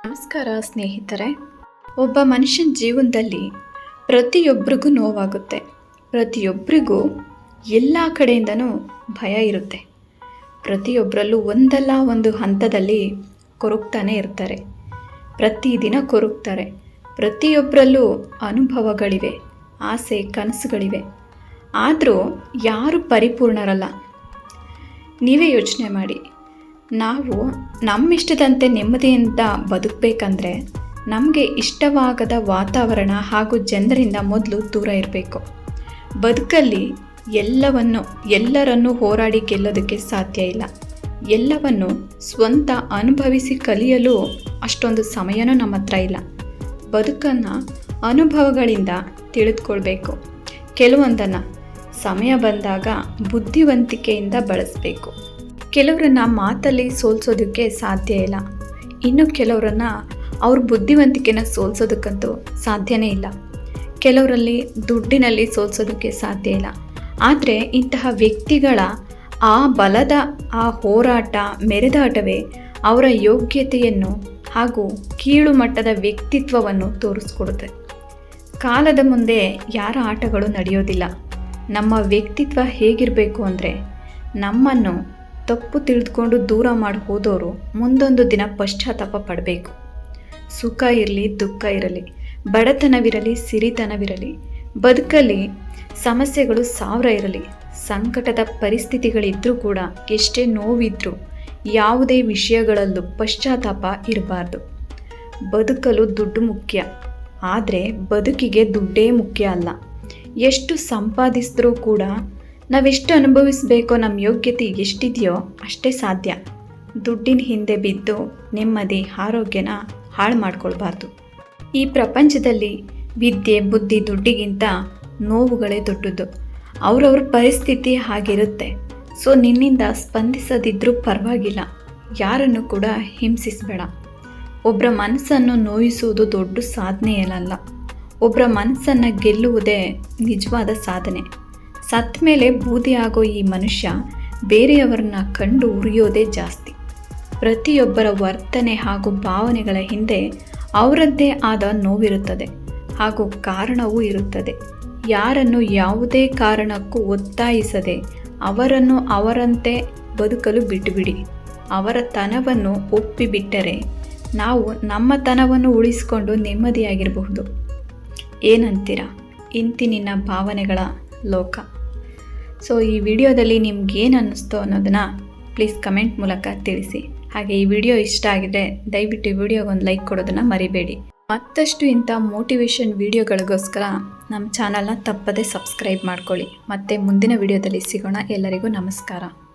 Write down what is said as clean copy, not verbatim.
ನಮಸ್ಕಾರ ಸ್ನೇಹಿತರೆ. ಒಬ್ಬ ಮನುಷ್ಯನ ಜೀವನದಲ್ಲಿ ಪ್ರತಿಯೊಬ್ಬರಿಗೂ ನೋವಾಗುತ್ತೆ. ಪ್ರತಿಯೊಬ್ಬರಿಗೂ ಎಲ್ಲ ಕಡೆಯಿಂದನೂ ಭಯ ಇರುತ್ತೆ. ಪ್ರತಿಯೊಬ್ಬರಲ್ಲೂ ಒಂದಲ್ಲ ಒಂದು ಹಂತದಲ್ಲಿ ಕೊರಗ್ತಾನೆ ಇರ್ತಾರೆ. ಪ್ರತಿದಿನ ಕೊರಗ್ತಾರೆ. ಪ್ರತಿಯೊಬ್ಬರಲ್ಲೂ ಅನುಭವಗಳಿವೆ, ಆಸೆ ಕನಸುಗಳಿವೆ. ಆದರೂ ಯಾರು ಪರಿಪೂರ್ಣರಲ್ಲ. ನೀವೇ ಯೋಚನೆ ಮಾಡಿ. ನಾವು ನಮ್ಮಿಷ್ಟದಂತೆ ನೆಮ್ಮದಿಯಿಂದ ಬದುಕಬೇಕಂದ್ರೆ ನಮಗೆ ಇಷ್ಟವಾಗದ ವಾತಾವರಣ ಹಾಗೂ ಜನರಿಂದ ಮೊದಲು ದೂರ ಇರಬೇಕು. ಬದುಕಲ್ಲಿ ಎಲ್ಲರನ್ನೂ ಹೋರಾಡಿ ಗೆಲ್ಲೋದಕ್ಕೆ ಸಾಧ್ಯ ಇಲ್ಲ. ಎಲ್ಲವನ್ನು ಸ್ವಂತ ಅನುಭವಿಸಿ ಕಲಿಯಲು ಅಷ್ಟೊಂದು ಸಮಯನೂ ನಮ್ಮ ಹತ್ರ ಇಲ್ಲ. ಬದುಕನ್ನು ಅನುಭವಗಳಿಂದ ತಿಳಿದುಕೊಳ್ಬೇಕು. ಕೆಲವೊಂದನ್ನು ಸಮಯ ಬಂದಾಗ ಬುದ್ಧಿವಂತಿಕೆಯಿಂದ ಬಳಸಬೇಕು. ಕೆಲವರನ್ನು ಮಾತಲ್ಲಿ ಸೋಲಿಸೋದಕ್ಕೆ ಸಾಧ್ಯ ಇಲ್ಲ. ಇನ್ನು ಕೆಲವರನ್ನು ಅವ್ರ ಬುದ್ಧಿವಂತಿಕೆನ ಸೋಲಿಸೋದಕ್ಕಂತೂ ಸಾಧ್ಯನೇ ಇಲ್ಲ. ಕೆಲವರಲ್ಲಿ ದುಡ್ಡಿನಲ್ಲಿ ಸೋಲಿಸೋದಕ್ಕೆ ಸಾಧ್ಯ ಇಲ್ಲ. ಆದರೆ ಇಂತಹ ವ್ಯಕ್ತಿಗಳ ಆ ಬಲದ ಆ ಹೋರಾಟ ಮೆರೆದಾಟವೇ ಅವರ ಯೋಗ್ಯತೆಯನ್ನು ಹಾಗೂ ಕೀಳು ಮಟ್ಟದ ವ್ಯಕ್ತಿತ್ವವನ್ನು ತೋರಿಸ್ಕೊಡುತ್ತೆ. ಕಾಲದ ಮುಂದೆ ಯಾರ ಆಟಗಳು ನಡೆಯೋದಿಲ್ಲ. ನಮ್ಮ ವ್ಯಕ್ತಿತ್ವ ಹೇಗಿರಬೇಕು ಅಂದರೆ, ನಮ್ಮನ್ನು ತಪ್ಪು ತಿಳಿದುಕೊಂಡು ದೂರ ಮಾಡಿ ಹೋದವರು ಮುಂದೊಂದು ದಿನ ಪಶ್ಚಾತ್ತಾಪ ಪಡಬೇಕು. ಸುಖ ಇರಲಿ, ದುಃಖ ಇರಲಿ, ಬಡತನವಿರಲಿ, ಸಿರಿತನವಿರಲಿ, ಬದುಕಲ್ಲಿ ಸಮಸ್ಯೆಗಳು 1000 ಇರಲಿ, ಸಂಕಟದ ಪರಿಸ್ಥಿತಿಗಳಿದ್ದರೂ ಕೂಡ, ಎಷ್ಟೇ ನೋವಿದ್ರೂ ಯಾವುದೇ ವಿಷಯಗಳಲ್ಲೂ ಪಶ್ಚಾತ್ತಾಪ ಇರಬಾರ್ದು. ಬದುಕಲು ದುಡ್ಡು ಮುಖ್ಯ, ಆದರೆ ಬದುಕಿಗೆ ದುಡ್ಡೇ ಮುಖ್ಯ ಅಲ್ಲ. ಎಷ್ಟು ಸಂಪಾದಿಸಿದ್ರೂ ಕೂಡ ನಾವೆಷ್ಟು ಅನುಭವಿಸಬೇಕೋ, ನಮ್ಮ ಯೋಗ್ಯತೆ ಎಷ್ಟಿದೆಯೋ ಅಷ್ಟೇ ಸಾಧ್ಯ. ದುಡ್ಡಿನ ಹಿಂದೆ ಬಿದ್ದು ನೆಮ್ಮದಿ ಆರೋಗ್ಯನ ಹಾಳು ಮಾಡ್ಕೊಳ್ಬಾರ್ದು. ಈ ಪ್ರಪಂಚದಲ್ಲಿ ವಿದ್ಯೆ ಬುದ್ಧಿ ದುಡ್ಡಿಗಿಂತ ನೋವುಗಳೇ ದೊಡ್ಡದು. ಅವ್ರವ್ರ ಪರಿಸ್ಥಿತಿ ಹಾಗಿರುತ್ತೆ. ಸೊ ನಿನ್ನಿಂದ ಸ್ಪಂದಿಸದಿದ್ರೂ ಪರವಾಗಿಲ್ಲ. ಯಾರನ್ನು ಕೂಡ ಹಿಂಸಿಸಬೇಡ. ಒಬ್ಬರ ಮನಸ್ಸನ್ನು ನೋಯಿಸುವುದು ದೊಡ್ಡ ಸಾಧನೆಯಲ್ಲ. ಒಬ್ಬರ ಮನಸ್ಸನ್ನು ಗೆಲ್ಲುವುದೇ ನಿಜವಾದ ಸಾಧನೆ. ಸತ್ತ ಮೇಲೆ ಬೂದಿ ಆಗೋ ಈ ಮನುಷ್ಯ ಬೇರೆಯವರನ್ನ ಕಂಡು ಉರಿಯೋದೇ ಜಾಸ್ತಿ. ಪ್ರತಿಯೊಬ್ಬರ ವರ್ತನೆ ಹಾಗೂ ಭಾವನೆಗಳ ಹಿಂದೆ ಅವರದ್ದೇ ಆದ ನೋವಿರುತ್ತದೆ ಹಾಗೂ ಕಾರಣವೂ ಇರುತ್ತದೆ. ಯಾರನ್ನು ಯಾವುದೇ ಕಾರಣಕ್ಕೂ ಒತ್ತಾಯಿಸದೆ ಅವರನ್ನು ಅವರಂತೆ ಬದುಕಲು ಬಿಟ್ಟುಬಿಡಿ. ಅವರ ತನವನ್ನು ಒಪ್ಪಿಬಿಟ್ಟರೆ ನಾವು ನಮ್ಮ ತನವನ್ನು ಉಳಿಸಿಕೊಂಡು ನೆಮ್ಮದಿಯಾಗಿರಬಹುದು. ಏನಂತೀರಾ? ನಿನ್ನ ಭಾವನೆಗಳ ಲೋಕ. ಸೊ ಈ ವಿಡಿಯೋದಲ್ಲಿ ನಿಮ್ಗೇನು ಅನ್ನಿಸ್ತೋ ಅನ್ನೋದನ್ನು ಪ್ಲೀಸ್ ಕಮೆಂಟ್ ಮೂಲಕ ತಿಳಿಸಿ. ಹಾಗೆ ಈ ವಿಡಿಯೋ ಇಷ್ಟ ಆಗಿದ್ರೆ ದಯವಿಟ್ಟು ಈ ವಿಡಿಯೋಗೊಂದು ಲೈಕ್ ಕೊಡೋದನ್ನು ಮರಿಬೇಡಿ. ಮತ್ತಷ್ಟು ಇಂಥ ಮೋಟಿವೇಶನ್ ವಿಡಿಯೋಗಳಿಗೋಸ್ಕರ ನಮ್ಮ ಚಾನಲ್ನ ತಪ್ಪದೇ ಸಬ್ಸ್ಕ್ರೈಬ್ ಮಾಡ್ಕೊಳ್ಳಿ. ಮತ್ತೆ ಮುಂದಿನ ವಿಡಿಯೋದಲ್ಲಿ ಸಿಗೋಣ. ಎಲ್ಲರಿಗೂ ನಮಸ್ಕಾರ.